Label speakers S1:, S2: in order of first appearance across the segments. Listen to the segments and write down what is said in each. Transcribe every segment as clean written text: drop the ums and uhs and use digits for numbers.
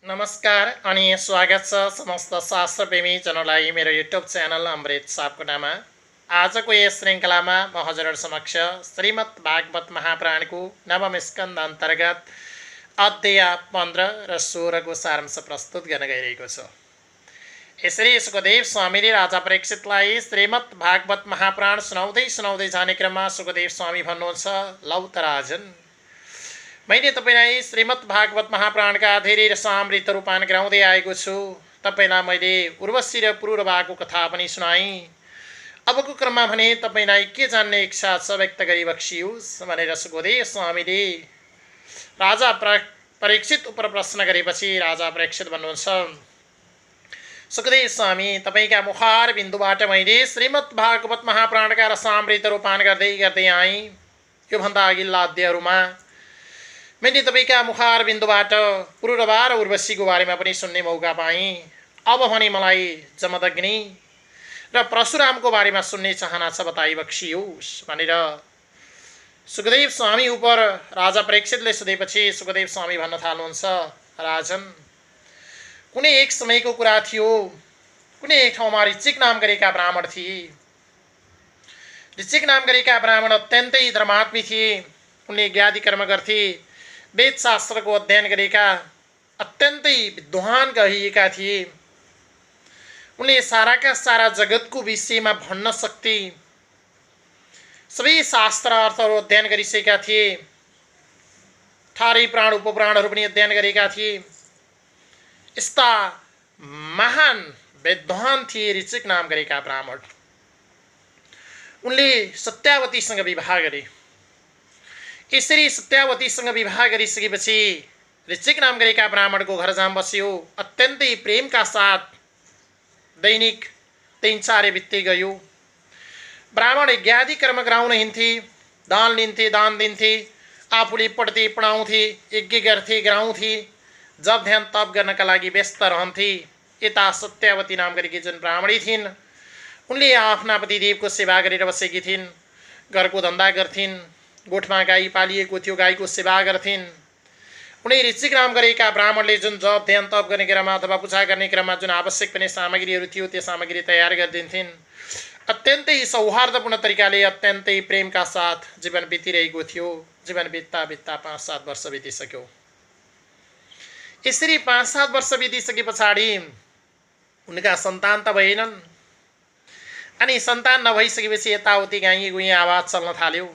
S1: नमस्कार अनि स्वागत छ समस्त शास्त्रप्रेमी जनलाई मेरो युट्युब च्यानल अमृत सापकोटामा। आजको यस श्रृङ्खलामा म हजुरहरू समक्ष श्रीमद् भागवत महापुराणको नवम स्कन्द अन्तर्गत अध्याय 15 र 16 को सारांश प्रस्तुत गर्न गइरहेको छु। यसरी सुखदेव स्वामीले राजा परीक्षितलाई श्रीमद् भागवत महापुराण सुनाउँदै जाने क्रममा सुखदेव स्वामी भन्नुहुन्छ, लौ त राजन, मैले तपाईलाई श्रीमद् भागवत महापुराणका धेरै रसामृतहरू पान गराउँदै आएको छु। तपाईलाई मैले उर्वशी र पुरूरवाको कथा पनि सुनाएँ। अबको क्रममा भने तपाईलाई के जान्ने इच्छा छ व्यक्त गरी बक्सियोस् भनेर सुखदेव स्वामीले राजा परीक्षित उप प्रश्न गरेपछि राजा परीक्षित भन्नुहुन्छ, सुखदेव स्वामी, तपाईका मुखार बिन्दुबाट मैले श्रीमद् भागवत महापुराणका रसामृतहरू पान गर्दै आएँ। योभन्दा अघिल्ला अध्यायहरूमा मैले तपाईका मुखार बिन्दुबाट पुरूरवा र उर्वशीको बारेमा पनि सुन्ने मौका पाएँ। अब भने मलाई जमदग्नि र परशुरामको बारेमा सुन्ने चाहना छ, बताई बक्सियोस् भनेर सुखदेव स्वामी उप राजा परीक्षितले सोधेपछि सुखदेव स्वामी भन्न थाल्नुहुन्छ, राजन, कुनै एक समयको कुरा थियो। कुनै एक ठाउँमा ऋचिक नाम गरेका ब्राह्मण थिए। ऋचिक नाम गरेका ब्राह्मण अत्यन्तै धर्मात्मी थिए। उनले ज्ञाति कर्म गर्थे। वेदशास्त्रको अध्ययन गरेका अत्यन्तै विद्वान कहिएका थिए। उनले साराका सारा जगतको विषयमा भन्न सक्थे। सबै शास्त्र अर्थहरू अध्ययन गरिसकेका थिए। ठारी प्राण उपपुराणहरू पनि अध्ययन गरेका थिए। यस्ता महान विद्वान थिए ऋचिक नाम गरेका ब्राह्मण। उनले सत्यावतीसँग विवाह गरे। यसरी सत्यावतीसँग विवाह गरिसकेपछि ऋचिक नाम गरेका ब्राह्मणको घर जाम बस्यो। अत्यन्तै प्रेमका साथ दैनिक दिनचर्या बित्दै गयो। ब्राह्मण यज्ञादि कर्म गराउन हिँड्थे, दान लिन्थे, दान दिन्थे, आफूले पढ्थे, पढाउँथे, यज्ञ गर्थे, गराउँथे, जप ध्यान तप गर्नका लागि व्यस्त रहन्थे। यता सत्यावती नाम गरेकी जुन ब्राह्मणी थिइन्, उनले आफ्ना पतिदेवको सेवा गरेर बसेकी थिइन्। घरको धन्दा गर्थिन्। गोठमा गाई पालिएको थियो, गाईको सेवा गर्थिन्। उनी ऋचिक नाम गरेका ब्राह्मणले जुन जप ध्यान तप गर्ने क्रममा अथवा पूजा गर्ने क्रममा जुन आवश्यक पर्ने सामग्रीहरू थियो त्यो सामग्री तयार गरिदिन्थिन्। अत्यन्तै सौहार्दपूर्ण तरिकाले अत्यन्तै प्रेमका साथ जीवन बितिरहेको थियो। जीवन बित्ता बित्ता 5-7 वर्ष बितिसक्यो। यसरी 5-7 वर्ष बितिसके पछाडि उनका सन्तान त भएनन्। अनि सन्तान नभइसकेपछि यताउति गाई गुई आवाज चल्न थाल्यो।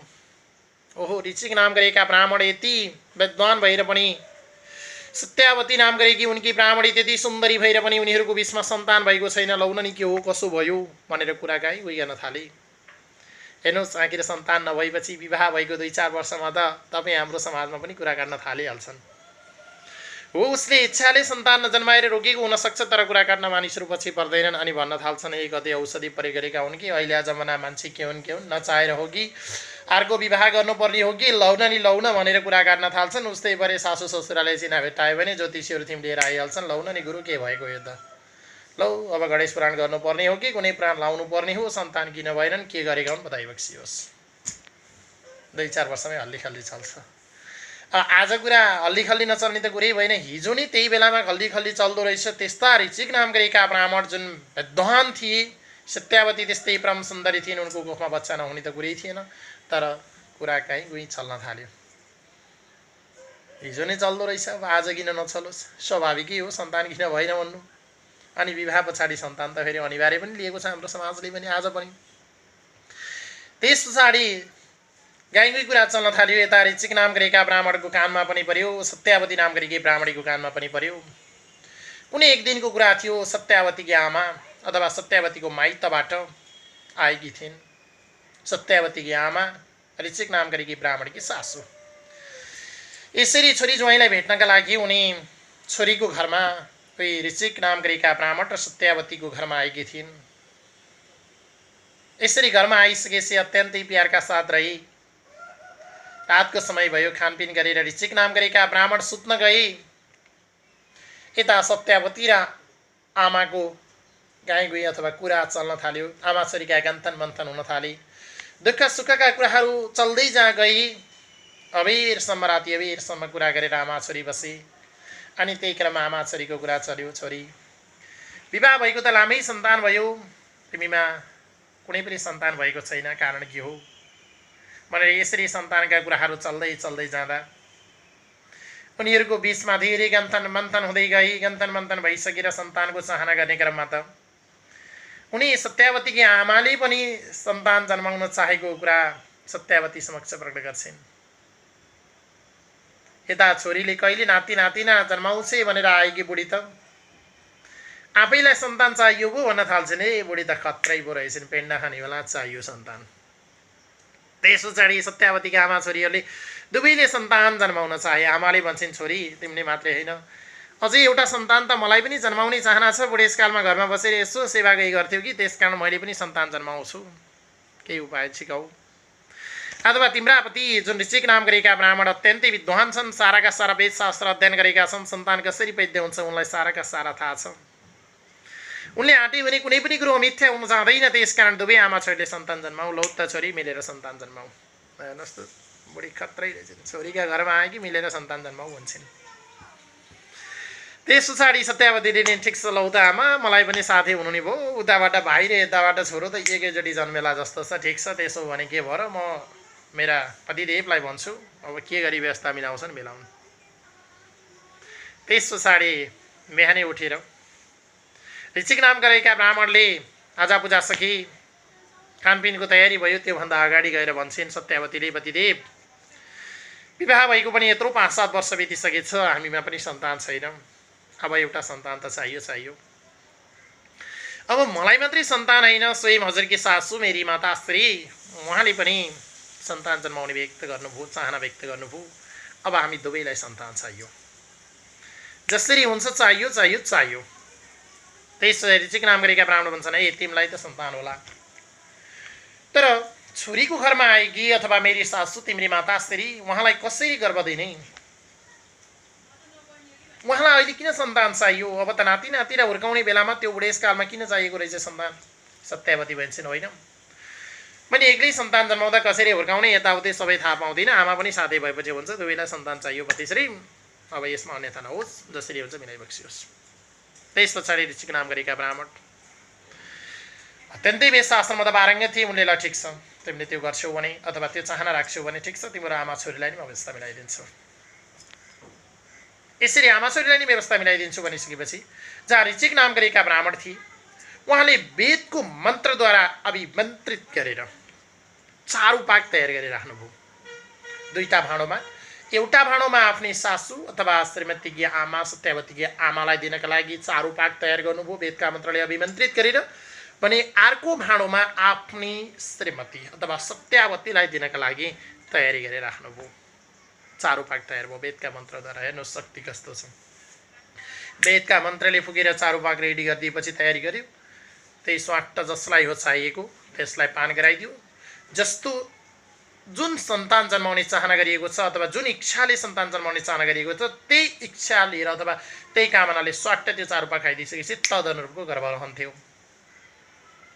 S1: ओहो, ऋचिक नाम गरेका ब्राह्मण यति विद्वान भएर पनि, सत्यावती नाम गरेकी उनकी ब्राह्मणी त्यति सुन्दरी भएर पनि उनीहरूको बिचमा सन्तान भएको छैन। लौन नि के हो, कसो भयो भनेर कुरा गाई गुई गर्न थाले। हेर्नुहोस्, आखिर सन्तान नभएपछि विवाह भएको 2-4 वर्षमा त तपाईँ हाम्रो समाजमा पनि कुरा गर्न थालिहाल्छन्। हो, उसले इच्छाले सन्तान नजन्माएर रोगेको हुनसक्छ, तर कुरा काट्न मानिसहरू पछि पर्दैनन्। अनि भन्न थाल्छन्, एक कतै औषधि प्रयोग गरेका हुन् कि अहिले जमाना मान्छे के हुन् नचाहेर हो कि अर्को विवाह गर्नुपर्ने हो कि लौन भनेर कुरा काट्न थाल्छन्। उस्तै परे सासू ससुराले चिना भेट्टायो भने ज्योतिषीहरू थिम लिएर आइहाल्छन्। लौन नि गुरु, के भएको यो त, लौ अब गणेश पुराण गर्नुपर्ने हो कि कुनै पुराण लाउनु पर्ने हो, सन्तान किन भएनन्, के गरेका हुन्, बताइ बक्सियोस्। 2-4 वर्षमै हल्ली खल्ली चल्छ। आज कुरा हल्ली खल्ली नचल्ने त कुरै भएन। हिजो नि त्यही बेलामा हल्ली खल्ली चल्दो रहेछ। त्यस्ता ऋचिक नाम गरेका ब्राह्मण जुन विद्वान थिए, सत्यावती त्यस्तै परम सुन्दरी थिइन्। उनको कोखमा बच्चा नहुने त कुरै थिएन, तर कुरा काहीँ गुई चल्न थाल्यो। हिजो नै चल्दो रहेछ, अब आज किन नचलोस्, स्वाभाविकै हो, सन्तान किन भएन भन्नु। अनि विवाह पछाडि सन्तान त फेरि अनिवार्य पनि लिएको छ हाम्रो समाजले पनि आज पनि। त्यस पछाडि गाईकै कुरा चल्न थाल्यो। यता ऋचिक नाम गरेका ब्राह्मणको कानमा पनि पर्यो, सत्यावती नाम गरेकी ब्राह्मणीको कानमा पनि पर्यो। कुनै एक दिनको कुरा थियो। सत्यावतीकी आमा अथवा सत्यावतीको माइतबाट आएकी थिइन्। सत्यावतीकी आमा ऋचिक नाम गरेकी ब्राह्मणकी सासू। यसरी छोरी ज्वाइँलाई भेट्नका लागि उनी छोरीको घरमा, कोही ऋचिक नाम गरेका ब्राह्मण र सत्यावतीको घरमा आएकी थिइन्। यसरी घरमा आइसकेपछि अत्यन्तै प्यारका साथ रही। रातको समय भयो, खानपिन गरेर ऋचिक नाम गरेका ब्राह्मण सुत्न गए। यता सत्यावती र आमाको गाई गुई अथवा कुरा चल्न थाल्यो। आमा छोरीका गन्थन मन्थन हुन थाले। दुःख सुखका कुराहरू चल्दै जा गई। अबेरसम्म राति अबेरसम्म कुरा गरेर आमा छोरी बसे। अनि त्यही क्रममा आमा छोरीको कुरा चल्यो। छोरी विवाह भएको त लामै सन्तान भयो, तिमीमा कुनै पनि सन्तान भएको छैन, कारण के हो भनेर यसरी सन्तानका कुराहरू चल्दै चल्दै जाँदा उनीहरूको बीचमा धेरै गन्थन मन्थन हुँदै गई। गन्थन मन्थन भइसकेर सन्तानको चाहना गर्ने क्रममा त उनी सत्यावतीकी आमाले पनि सन्तान जन्माउन चाहेको कुरा सत्यावती समक्ष प्रकट गर्छिन्। यता छोरीले कहिले नाति नातिना जन्माउँछे भनेर आएकी बुढी त आफैलाई सन्तान चाहियो पो भन्न थाल्छिन्। ए बुढी त खत्रै पो रहेछन्, पेन्डा खाने बेला चाहियो सन्तान। त्यस पछाडि सत्यावतीका आमा छोरीहरूले दुवैले सन्तान जन्माउन चाहे। आमाले भन्छन् छोरी तिमीले मात्रै होइन, अझै एउटा सन्तान त मलाई पनि जन्माउने चाहना छ। बुढेसकालमा घरमा बसेर यसो सेवा गई गर्थ्यौ कि, त्यस कारण मैले पनि सन्तान जन्माउँछु, केही उपाय सिकाऊ। अथवा तिम्रा पति जुन ऋषिक नाम गरेका ब्राह्मण अत्यन्तै विद्वान छन्, साराका सारा वेदशास्त्र अध्ययन गरेका छन्, सन्तान कसरी पैदा हुन्छ उनलाई साराका सारा थाहा छ। उनले आँटे भने कुनै पनि कुरो मिथ्या हुन जाँदैन, त्यसकारण दुवै आमा छोरीले सन्तान जन्माऊ, लौ त छोरी मिलेर सन्तान जन्माऊ। हेर्नुहोस् त बुढी खत्रै रहेछन्, छोरीका घरमा आए कि मिलेर सन्तान जन्माऊ भन्छन्। त्यस पछाडि सत्यावतीले नि ठिक छ लौ त आमा, मलाई पनि साथी हुनु नि भयो, उताबाट भाइ र यताबाट छोरो त एकैचोटि जन्मेला जस्तो छ। ठिक छ त्यसो भने के भयो र, म मेरा पतिदेवलाई भन्छु, अब के गरी व्यवस्था मिलाउँछन् मिलाउनु। त्यस पछाडि बिहानै उठेर ऋषिक नाम गरेका ब्राह्मणले आजा पूजा सकी, खानपिनको तयारी भयो। त्योभन्दा अगाडि गएर भन्छन् सत्यावतीले, पतिदेव विवाह भएको पनि यत्रो 5-7 वर्ष बितिसकेछ, हामीमा पनि सन्तान छैन, अब एउटा सन्तान त चाहियो। अब मलाई मात्रै सन्तान होइन, स्वयं हजुरकी सासू मेरी माताश्री उहाँले पनि सन्तान जन्माउने व्यक्त गर्नुभयो, चाहना व्यक्त गर्नुभयो। अब हामी दुवैलाई सन्तान चाहियो, जसरी हुन्छ चाहियो। त्यस ऋषिक नाम गरेका ब्राह्मण भन्छन् ए तिमीलाई त सन्तान होला, तर छोरीको घरमा आएकी अथवा मेरी सासू तिम्री माताश्री उहाँलाई कसरी गर्भ दिने, उहाँलाई अहिले किन सन्तान चाहियो, अब त नाति नाति र हुर्काउने बेलामा त्यो बुढेसकालमा किन चाहिएको रहेछ सन्तान। सत्यावती भन्छन् होइन, मैले एक्लै सन्तान जन्माउँदा कसरी हुर्काउने यताउति सबै थाहा पाउँदिनँ, आमा पनि साथै भएपछि हुन्छ, दुवैलाई सन्तान चाहियो पतिश्री, अब यसमा अन्यथा नहोस्, जसरी हुन्छ मिलाइबक्सियोस्। त्यस पछाडि ऋषिक नाम गरेका ब्राह्मण अत्यन्तै वेदशास्त्रमा त पारङ्गत थिए। उनले ल ठिक छ तिमीले त्यो गर्छौ भने अथवा त्यो चाहना राख्छौ भने ठिक छ, तिम्रो आमा छोरीलाई नि म व्यवस्था मिलाइदिन्छु। यसरी आमा छोरीलाई नि व्यवस्था मिलाइदिन्छु भनिसकेपछि जहाँ ऋषिक नाम गरेका ब्राह्मण थिए उहाँले वेदको मन्त्रद्वारा अभिमन्त्रित गरेर चारु पाक तयार गरिराख्नुभयो। दुईटा भाँडोमा, एउटा भाँडोमा आफ्नै सासू अथवा श्रीमतीकी आमा सत्यावतीकी आमालाई दिनका लागि चारु पाक तयार गर्नुभयो वेदका मन्त्रले अभिमन्त्रित गरेर, भने अर्को भाँडोमा आफ्नी श्रीमती अथवा सत्यावतीलाई दिनका लागि तयारी गरेर राख्नुभयो। चारु पाक तयार भयो वेदका मन्त्रद्वारा। हेर्नु शक्ति कस्तो छ, वेदका मन्त्रले फुकेर चारु पाक रेडी गरिदिएपछि तयारी गर्यो। त्यही स्वाट्ट जसलाई हो चाहिएको त्यसलाई पान गराइदियो। जस्तो जुन सन्तान जन्माउने चाहना गरिएको छ अथवा जुन इच्छाले सन्तान जन्माउने चाहना गरिएको छ त्यही इच्छा लिएर अथवा त्यही कामनाले स्वाट्ट त्यो चारु पाक खाइदिइसकेपछि तदनुरूपको गर्भ रहन्थ्यो।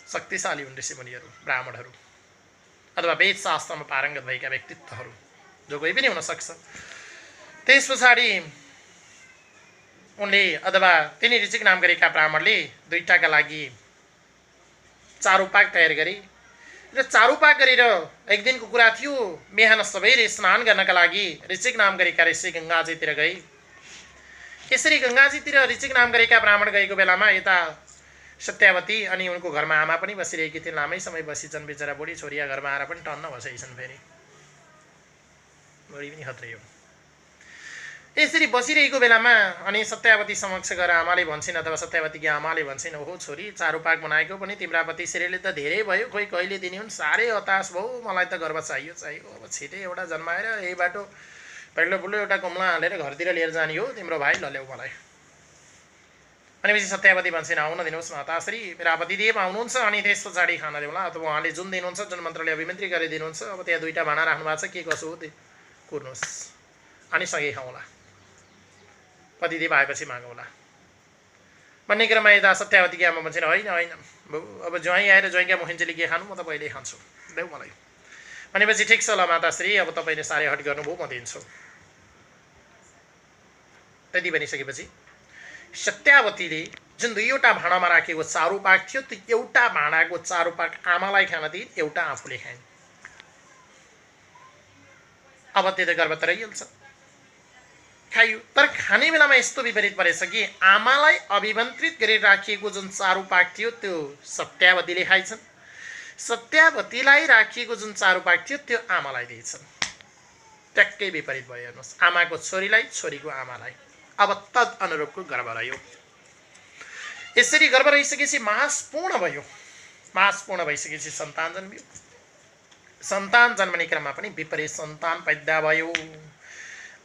S1: शक्तिशाली हुन् ऋषिमुनिहरू, ब्राह्मणहरू अथवा वेदशास्त्रमा पारङ्गत भएका व्यक्तित्वहरू जो कोही पनि हुनसक्छ। त्यस पछाडि उनले अथवा तिनी ऋषिक नाम गरेका ब्राह्मणले दुईटाका लागि चारुपाक तयार गरे र चारुपाक गरेर एक दिनको कुरा थियो, बिहान सबैले स्नान गर्नका लागि ऋषिक नाम गरेका ऋषि गङ्गाजीतिर गए। यसरी गङ्गाजीतिर ऋषिक नाम गरेका ब्राह्मण गएको बेलामा यता सत्यावती अनि उनको घरमा आमा पनि बसिरहेकी थिइन्। लामै समय बसिन्छन् बेचारा, बुढी छोरिया घरमा आएर पनि टन्न बसाइछन्। फेरि बुढी पनि खत्रै हो। यसरी बसिरहेको बेलामा अनि सत्यावती समक्ष गएर आमाले भन्छन् अथवा सत्यावतीकी आमाले भन्छन्, ओहो छोरी चारुपाक बनाएको पनि तिम्रा पतिश्रीले त धेरै भयो, खोइ कहिले दिने हुन्, साह्रै हताश भयो, मलाई त गर्भ चाहियो। अब छिटै एउटा जन्माएर यही बाटो पहिलो बुल्लो एउटा कमला हालेर घरतिर लिएर जाने हो, तिम्रो भाइ लल्याउ मलाई। भनेपछि सत्यावती भन्छन् आउन दिनुहोस् माताश्री, मेरा पतिदेव आउनुहुन्छ अनि त्यस पछाडि खाना देऊला, अथवा उहाँले जुन दिनुहुन्छ जुन मन्त्रले अभिमन्त्रित गरिदिनुहुन्छ, अब त्यहाँ दुईटा भाँडा राख्नु भएको छ, के कसो हो त्यो कुर्नुहोस् अनि सँगै खाउँला, पतिदेव आएपछि मागौँला भन्ने क्रममा यता सत्यावतीकी आमा भन्छन् होइन होइन अब ज्वाइँ आएर ज्वाइँका मुखिन्चेले के खानु, म त पहिल्यै खान्छु, देऊ मलाई। भनेपछि ठिक छ ल माताश्री, अब तपाईँले साह्रै हट गर्नुभयो, म दिन्छु। त्यति बनिसकेपछि सत्यावतीले जुन दुईवटा भाँडामा राखेको चारो पाक थियो त्यो एउटा भाँडाको चारो पाक आमालाई खान दिइन्, एउटा आफूले खाइन्। अब त्यो त गर्व त रहिहाल्छ, खाइयो। तर खाने बेलामा यस्तो विपरीत परेछ कि आमालाई अभिमन्त्रित गरेर राखिएको जुन चारो पाक थियो त्यो सत्यावतीले खाइछन्, सत्यावतीलाई राखिएको जुन चारो पाक थियो त्यो आमालाई दिएछन्। ट्याक्कै विपरीत भयो। हेर्नुहोस्, आमाको छोरीलाई, छोरीको आमालाई। अब तद अनुरूपको गर्व रह्यो। यसरी गर्व रहिसकेपछि मास पूर्ण भयो। मास पूर्ण भइसकेपछि सन्तान जन्मियो। सन्तान जन्मने क्रममा पनि विपरीत सन्तान पैदा भयो।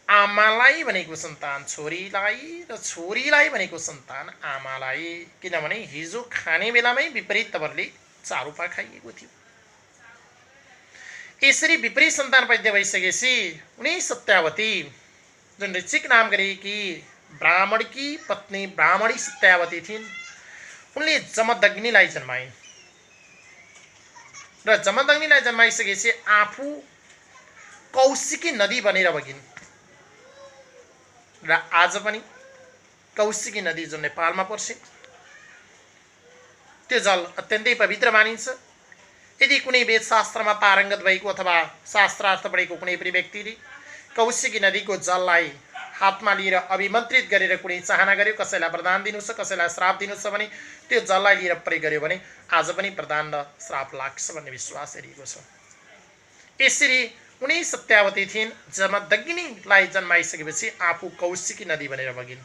S1: आमालाई भनेको सन्तान छोरीलाई र छोरीलाई भनेको सन्तान आमालाई। किनभने हिजो खाने बेलामै विपरीत तवरले चारो पाक खाइएको थियो। यसरी विपरीत सन्तान पैदा भइसकेपछि उनी सत्यावती जुन ऋचिक नाम गरेकी ब्राह्मणकी पत्नी ब्राह्मणी सत्यावती थिइन्, उनले जमदग्निलाई जन्माइन् र जमदग्निलाई जन्माइसकेपछि आफू कौशिकी नदी बनेर बगिन्। र आज पनि कौशिकी नदी जुन नेपालमा पर्छ त्यो जल अत्यन्तै पवित्र मानिन्छ। यदि कुनै वेदशास्त्रमा पारङ्गत भएको अथवा शास्त्रार्थ पढेको कुनै पनि व्यक्तिले कौशिकी नदीको जललाई हातमा लिएर अभिमन्त्रित गरेर कुनै चाहना गर्यो, कसैलाई वरदान दिनु छ, कसैलाई श्राप दिनु छ भने त्यो जललाई लिएर प्रयोग गर्यो भने आज पनि वरदान र श्राप लाग्छ भन्ने विश्वास गरिएको छ। यसरी उनी सत्यावती थिइन्। जमदग्निलाई जन्माइसकेपछि आफू कौशिकी नदी बनेर बगिन्।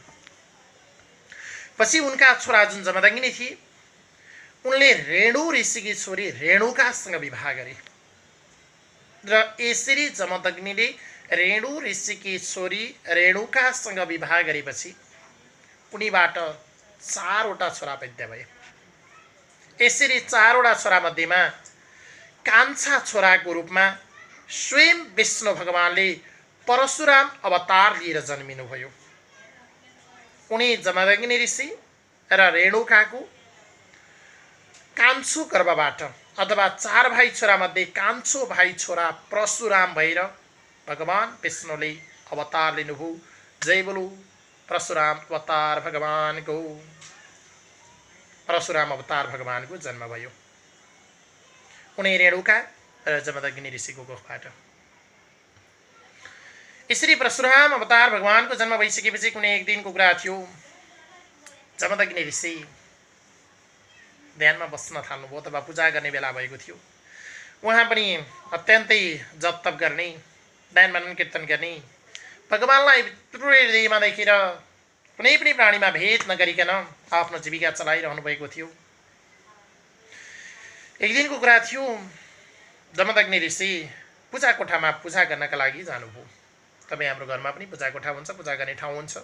S1: पछि उनका छोरा जुन जमदग्नि थिए उनले रेणु ऋषिकी छोरी रेणुकासँग विवाह गरे र यसरी जमदग्निले रेणु ऋषिकी छोरी रेणुकासँग विवाह गरेपछि उनीबाट 4वटा छोरा पैदा भए। यसरी 4वटा छोरा मध्येमा कान्छा छोराको रूपमा स्वयं विष्णु भगवानले परशुराम अवतार लिएर जन्मिनुभयो। उनी जमदग्नि ऋषि र रेणुकाको कान्छो गर्भबाट अथवा 4 भाइ छोरा मध्ये कान्छो भाइ छोरा परशुराम भएर भगवान विष्णुले अवतार लिनुभयो। जय बोलो परशुराम अवतार भगवानको। परशुराम अवतार भगवानको जन्म भयो उनी रेणुका र जमदग्नि ऋषिको कोखबाट। यसरी परशुराम अवतार भगवानको जन्म भइसकेपछि कुनै एक दिनको कुरा थियो। जमदग्नि ऋषि ध्यानमा बस्न थाल्नुभयो अथवा पूजा गर्ने बेला भएको थियो। उहाँ पनि अत्यन्तै जप तप गर्ने, ध्यान मनन कीर्तन गर्ने, भगवानलाई हृदयमा देखेर कुनै पनि प्राणीमा भेद नगरिकन आफ्नो जीविका चलाइरहनु भएको थियो। एक दिनको कुरा थियो। जमदग्नि ऋषि पूजा कोठामा पूजा गर्नका लागि जानुभयो। तपाईँ हाम्रो घरमा पनि पूजा कोठा हुन्छ, पूजा गर्ने ठाउँ हुन्छ।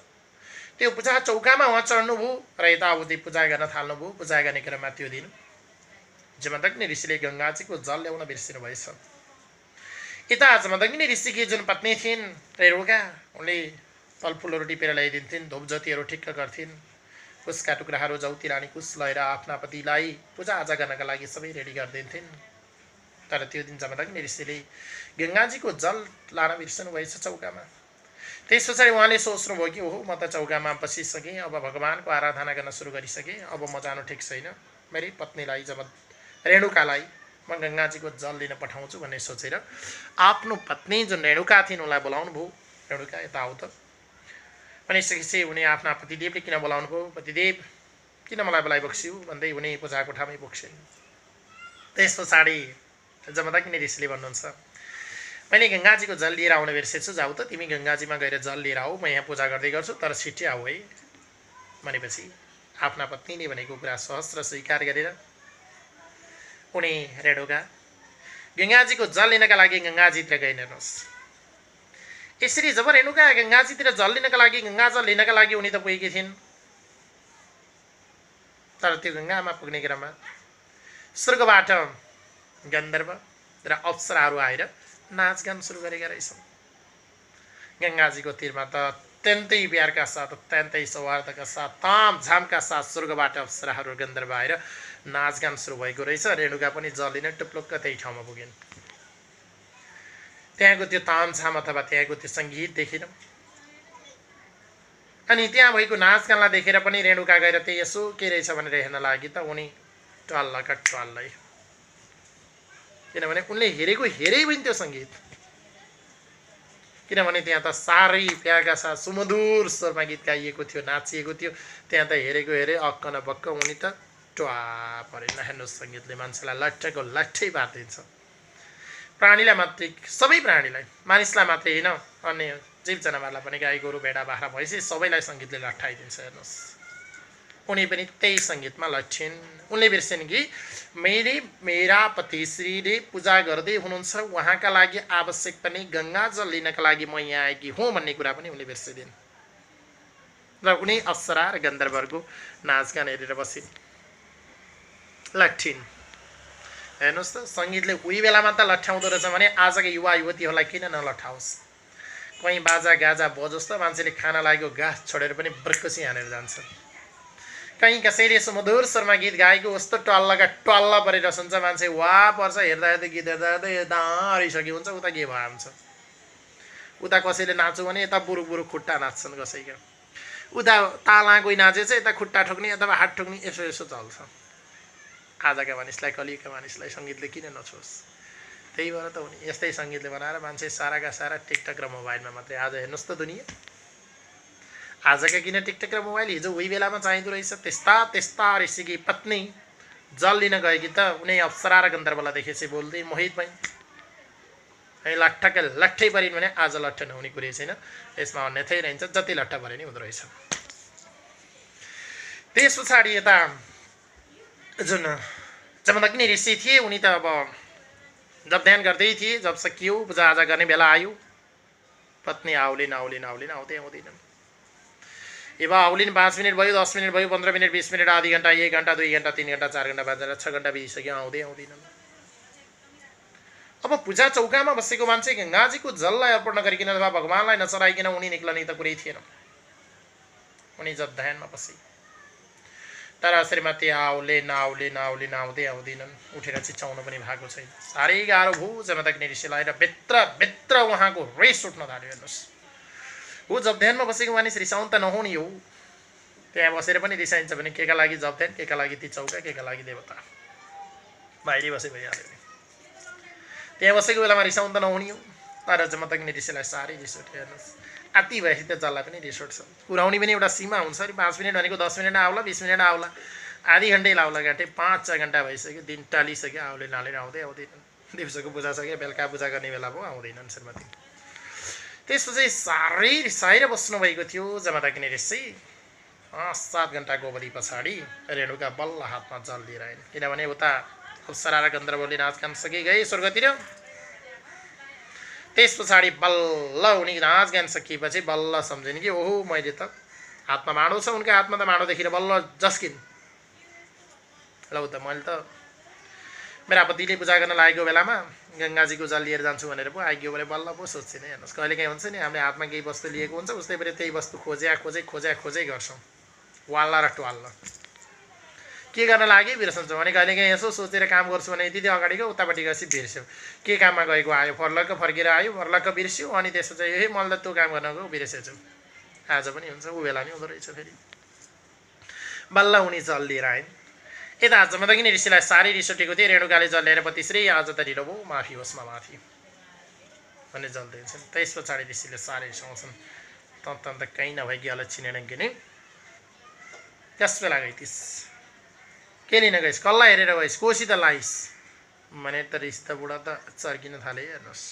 S1: त्यो पूजा चौकामा उहाँ चढ्नुभयो र यताउति पूजा गर्न थाल्नुभयो। पूजा गर्ने क्रममा त्यो दिन जमदग्नि ऋषिले गङ्गाजीको जल ल्याउन बिर्सिनु भएछ। यता जमदग्नि ऋषिकी जुन पत्नी थिइन् रेणुका, उनले फलफुलहरू टिपेर ल्याइदिन्थिन्, धूपज्योतिहरू ठिक्क गर्थिन्, कुसका टुक्राहरू जौती रानी कुस लगाएर आफ्ना पतिलाई पूजाआजा गर्नका लागि सबै रेडी गरिदिन्थिन्। तर त्यो दिन जमदग्नि ऋषिले गङ्गाजीको जल लान बिर्सनु भएछ चौकामा। त्यस पछाडि उहाँले सोच्नुभयो कि ओहो, म त चौकामा बसिसकेँ, अब भगवानको आराधना गर्न सुरु गरिसकेँ, अब म जानु ठिक छैन, मेरी पत्नीलाई रेणुकालाई म गङ्गाजीको जल लिन पठाउँछु भन्ने सोचेर आफ्नो पत्नी जुन रेणुका थिइन् उनलाई बोलाउनु भयो। रेणुका यता आऊ त भनिसकेपछि उनी आफ्ना पतिदेवले किन बोलाउनु भयो, पतिदेव किन मलाई बोलाइबक्स्यौ भन्दै उनी पूजा कोठामै पुग्छिन्। त्यस पछाडि जमदग्नि ऋषिले भन्नुहुन्छ, मैले गङ्गाजीको जल लिएर आउन बिर्सेछु, जाऊ त तिमी गङ्गाजीमा गएर जल लिएर आऊ, म यहाँ पूजा गर्दै गर्छु, तर छिट्टै आऊ है भनेपछि आफ्ना पत्नीले भनेको कुरा सहस्र स्वीकार गरेर उनी रेणुका गङ्गाजीको जल लिनका लागि गङ्गाजीतिर गइन्। हेर्नुहोस्, यसरी जब रेणुका गङ्गाजीतिर जल लिनका लागि गङ्गाजल लिनका लागि उनी त पुगेकी थिइन्। तर त्यो गङ्गामा पुग्ने क्रममा स्वर्गबाट गन्धर्व र अप्सराहरू आएर नाचगान सुरु गरेका रहेछन्। गङ्गाजीको तीरमा त अत्यन्तै प्यारका साथ, अत्यन्तै सौहार्दका साथ, तामझामका साथ स्वर्गबाट अप्सराहरू गन्धर्व आएर नाचगान सुरु भएको रहेछ। रेणुका पनि जल लिन टुप्लुक्क त्यही ठाउँमा पुगिन्। त्यहाँको त्यो तामझाम अथवा त्यहाँको त्यो सङ्गीत देखेर अनि त्यहाँ भएको नाचगानलाई देखेर पनि रेणुका गएर त्यही यसो के रहेछ भनेर हेर्न लागि त उनी ट्वाल्लका ट्वाल्लै, किनभने उनले हेरेको हेरै पनि त्यो सङ्गीत, किनभने त्यहाँ त साह्रै प्यारका साथ सुमधुर स्वरमा गीत गाइएको थियो, नाचिएको थियो। त्यहाँ त हेरेको हेरे अक्क न बक्क उनी त ट्वा परेन। हेर्नुहोस्, सङ्गीतले मान्छेलाई लट्ठको लट्ठै पारिदिन्छ। प्राणीलाई मात्रै, सबै प्राणीलाई, मानिसलाई मात्रै होइन, अन्य जीव जनावरलाई पनि, गाई गोरु भेडा बाख्रा भैँसी सबैलाई सङ्गीतले लट्ठाइदिन्छ। हेर्नुहोस्, उनी पनि त्यही सङ्गीतमा लट्ठिन्। उनले बिर्सिन् कि मेरा पति श्रीले पूजा गर्दै हुनुहुन्छ, उहाँका लागि आवश्यक पनि गङ्गाजल लिनका लागि म यहाँ आएकी हुँ भन्ने कुरा पनि उनले बिर्सिदिन्। र उनी अप्सरा र गन्धर्वहरूको नाचगान हेरेर बसिन्, लट्ठिन्। हेर्नुहोस् त, सङ्गीतले उही बेलामा त लट्ठ्याउँदो रहेछ भने आजका युवा युवतीहरूलाई किन नलट्ठाओस्। कहीँ बाजा गाजा बजोस् त मान्छेले खाना लागेको घाँस छोडेर पनि ब्रकसी हानेर जान्छ। कहीँ कसैले सुमधुर स्वरमा गीत गाएको कस्तो टल्लका टल्ल परेर सुन्छ, मान्छे वा पर्छ। हेर्दा हेर्दै गीत हेर्दा हेर्दै यता हरिसक्यो हुन्छ, उता के भयो हुन्छ। उता कसैले नाच्यो भने यता बुरु बुरु खुट्टा नाच्छन् कसैका, उता ताला कोही नाचेछ यता खुट्टा ठोक्ने अथवा हात ठोक्ने, यसो यसो चल्छ। आजका मानिसलाई, कलियुगका मानिसलाई सङ्गीतले किन नछोस्। त्यही भएर त उनी यस्तै सङ्गीतले बनाएर मान्छे साराका सारा टिकटक र मोबाइलमा मात्रै। आज हेर्नुहोस् त दुनियाँ, आजका किन टिकटक र मोबाइल, हिजो उही बेलामा चाहिँदो रहेछ। त्यस्ता त्यस्ता ऋषिकी पत्नी जल लिन गएकी त उनी अप्सरा र गन्धर्वलाई देखेपछि बोल्दै मोहित भइन्। है लट्ठकै लट्ठै परिन् भने आज लट्ठ नहुने कुरै छैन, यसमा अन्यथै रहन्छ, जति लट्ठ परे नि हुँदो रहेछ। त्यस पछाडि यता जुन जमदग्नि ऋषि थिए, उनी त अब जब ध्यान गर्दै थिए, जब सकियो पूजाआजा गर्ने बेला आयो, पत्नी आउलिन आउलिन आउलिन आउँदै आउँदैनन्। अब आउलिन 5 मिनट भयो, 10 मिनट भयो, 15 मिनट, 20 मिनट, आधी घन्टा, 1 घन्टा, 2 घन्टा, 3 घन्टा, 4 घन्टा, 5 घन्टा, 6 घन्टा बितिसक्यो, आउँदै आउँदैनन्। अब पूजा चौकामा बसेको मान्छे गङ्गाजीको जललाई अर्पण नगरिकन अथवा भगवानलाई नचराइकन उनी निक्लने त कुरै थिएन। उनी जब ध्यानमा बसे, तर श्रीमती आउलिन आउलिन आउलिन आउँदै आउँदैनन्। उठेर चिच्याउनु पनि भएको छैन। साह्रै गाह्रो भयो जमदग्नि ऋषिलाई र भित्र भित्र उहाँको रेस उठ्न थाल्यो। हेर्नुहोस्, ऊ जब ध्यानमा बसेको मानिस रिसाउनु त नहुने हो। त्यहाँ बसेर पनि रिसाइन्छ भने के का लागि जब ध्यान, के का लागि ती चौका, के का लागि देवता, बाहिरी बसे भइहाल्यो नि। त्यहाँ बसेको बेलामा रिसाउनु त नहुने हो। तर जमदग्नि ऋषिलाई साह्रै रिस उठ्यो। हेर्नुहोस्, अति भएपछि त जसलाई पनि रिस उठ्छ। कुराउने पनि एउटा सीमा हुन्छ नि। 5 मिनट भनेको 10 मिनट आउला, 20 मिनट आउला, आधी घन्टै लाउला, घाटे 5-6 घन्टा भइसक्यो, दिन टालिसक्यो, आउले नालेर आउँदै आउँदैनन्। दिउँसोको पूजा सके, बेलुका पूजा गर्ने बेला भयो, आउँदैनन् श्रीमती। त्यसपछि साह्रै रिसाएर बस्नुभएको थियो जमदग्नि ऋषि। 5-7 घन्टाको अवधि पछाडि रेणुका बल्ल हातमा जल लिएर आइन्, किनभने उता अप्सरा र गन्धर्वले नाचगान सके गए स्वर्गतिर। त्यस पछाडि बल्ल उनी नाचगान सकिएपछि बल्ल सम्झिन् कि ओहो, मैले त हातमा माडो छ, उनका हातमा त माडो देखेर बल्ल जस्किन्। ल त मैले त मेरा पतिले पूजा गर्न लागेको बेलामा गङ्गाजीको जल लिएर जान्छु भनेर पो आइगयो भने बल्ल पो सोध्छिन्। हेर्नुहोस्, कहिले काहीँ हुन्छ नि, हामीले हातमा केही वस्तु लिएको हुन्छ, उस्तै पनि त्यही वस्तु खोजे गर्छौँ, वाल्ला र टुवाल्ला। के गर्न लाग्यो बिर्सन्छौँ भने कहिले काहीँ यसो सोचेर काम गर्छु भने यति अगाडि गयो, उतापट्टि गएपछि बिर्स्यो। के काममा गएको आयो, फर्लक्क फर्केर आयो, फर्लक्क बिर्स्यो, अनि त्यसपछि ए मैले त त्यो काम गर्न गयो बिर्सेछु। आज पनि हुन्छ, ऊ बेला नि हुँदो रहेछ। फेरि बल्ल उनी जल लिएर आइन्। यता जमदग्नि ऋषिलाई साह्रै रिस उठेको थियो। रेणुकाले जल ल्याएर पतिश्री आज त ढिलो भयो, माफी होस्, माफी भन्ने जल दिन्छन्। त्यस पछाडि ऋषिले साह्रै रिसाउँछन्, त कहीँ नभएकी अलक्षी नेणङ्गी नि त्यस बेला गइतिस्, के लिन गइस्, कसलाई हेरेर गइस्, कोसित लाइस् भने त रिस त बुढा त चर्किन थाले। हेर्नुहोस्,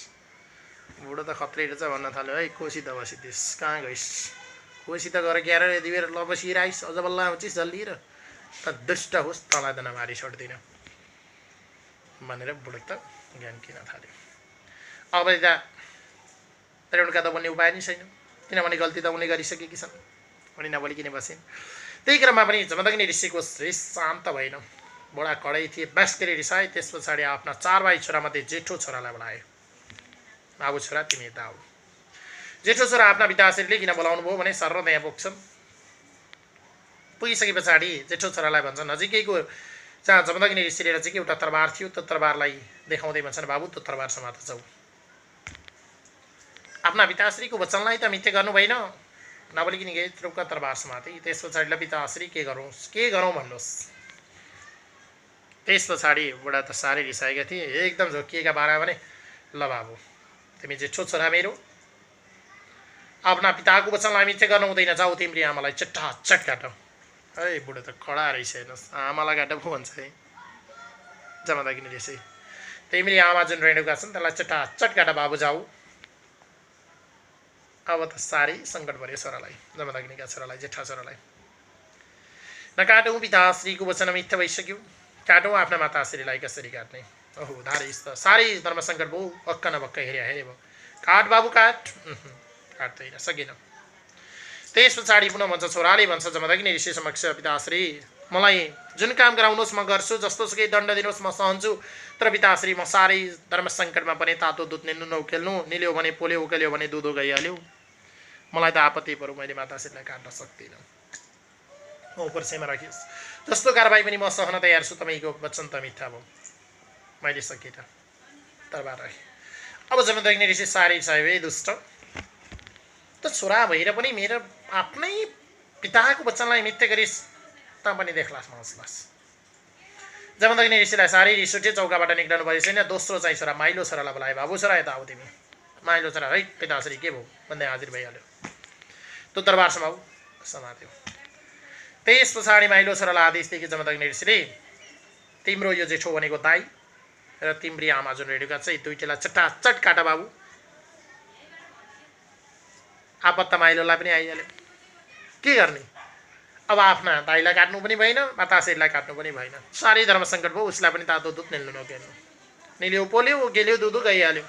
S1: बुढो त खत्रै रहेछ भन्न थाल्यो। है कोसित बसिदिस्, कहाँ गइस्, कोसित गएर क्याएर यति बेर ल बसिएर आइस्, अझ बल्ल आउँछिस् जल लिएर, त दुष्ट होस्, तँलाई त नमारी छोड्दिनँ भनेर बुढो त ज्ञान किन थाल्यो। अब यता रेणुका त बोल्ने उपाय नै छैन, किनभने गल्ती त उनले गरिसकेकी छन्। उनी नबोलिकन बसिन्। त्यही क्रममा पनि जमदग्नि ऋषिको रिस शान्त भएन। बुढा कडै थिए, बस गरी रिसाए। त्यस पछाडि आफ्ना 4 भाइ छोरामध्ये जेठो छोरालाई बोलाए। बाबु छोरा तिमी यता आऊ। जेठो छोरा आफ्ना पिताश्रीले किन बोलाउनु भयो भने सर्र त्यहाँ पुग्छन्। पुगिसके पछाडि जेठो छोरालाई भन्छन्, नजिकैको जहाँ जमदग्नि ऋषिले नजिकै एउटा तरबार थियो, त्यो तरबारलाई देखाउँदै भन्छन्, बाबु त्यो तरबार समात जाऊ। आफ्ना पिताश्रीको वचनलाई त मिथ्या गर्नु भएन, नबोलिकन गए त्रुक्क तरबार समाते। त्यस पछाडि ल पिताश्री के गरौँ भन्नुहोस्। त्यस पछाडि बुढा त साह्रै रिसाएका थिए, एकदम झोकिएका बारा भने ल बाबु तिमी जेठो छोरा मेरो, आफ्ना पिताको वचनलाई मिथ्या गर्न हुँदैन, जाऊ तिम्रो आमालाई चट्टाचट काट। है बुढो त कडा रहेछ हेर्नुहोस्, आमालाई काट पो भन्छ है। जमदग्नी ऋषि तिम्रो आमा जुन रेणुका छन् त्यसलाई चट्टाचट काट बाबु जाऊ। अब त साह्रै सङ्कट पर्यो छोरालाई, जमदग्नीका छोरालाई, जेठा छोरालाई। नकाटौँ पिताश्रीको वचन मिथ्या भइसक्यो, काटौँ आफ्ना माताश्रीलाई कसरी काट्ने। ओहो धारे त साह्रै धर्म सङ्कट भयो, अक्क नबक्क हेरे भयो। काट बाबु काट, काट्दैन सकिन। त्यस पछाडि पुनः भन्छ, छोराले भन्छ जमदग्नी ऋषि समक्ष, पिताश्री मलाई जुन काम गराउनुहोस् म गर्छु, जस्तोसुकै दण्ड दिनुहोस् म सहन्छु, तर पिताश्री म साह्रै धर्म सङ्कटमा पनि तातो दुध निल्नु नउकेल्नु, निल्यो भने पोल्यो, उकेल्यो भने दुधो गइहाल्यो, मलाई त आपत्ति पऱ्यो, मैले माताश्रीलाई काट्न सक्दिनँ। उपरसेमा राखियोस्, जस्तो कारबाही पनि म सहन तयार छु, तपाईँको वचन त मिथ्या भयो, मैले सकिनँ, तरबार राखेँ। अब जमदग्नी ऋषि साह्रै चाह्यो, ए दुष्ट त छोरा भएर पनि मेरो आफ्नै पिताको वचनलाई मिथ्या गरिस्, त पनि देखलास् म हँस्लास्। जमदग्नी ऋषिलाई साह्रै रिस उठ्यो, चौकाबाट निक्लनु परेको छैन। दोस्रो चाहिँ छोरा माइलो छोरालाई बोलायो, बाबु छोरा यता आऊ तिमी। माइलो छोरा है पिताश्री के भयो भन्दै हाजिर भइहाल्यो। त्यो दरबारसम्म आऊ, समात्यो। त्यस पछाडि माइलो छोरालाई आदेश दिए कि जमदग्नी ऋषिले तिम्रो यो जेठो भनेको दाई र तिम्री आमा जुन रेणुका चाहिँ दुईटैलाई चट्टाचट काट बाबु। आपत्ता माइलोलाई पनि आइहाल्यो, के गर्ने अब, आफ्ना दाइलाई काट्नु पनि भएन, माताश्रीलाई काट्नु पनि भएन, साह्रै धर्म सङ्कट भयो। उसलाई पनि तातो दुध निल्नु नगेल्नु, निल्यो पोल्यो, गेल्यो दुधो गइहाल्यो,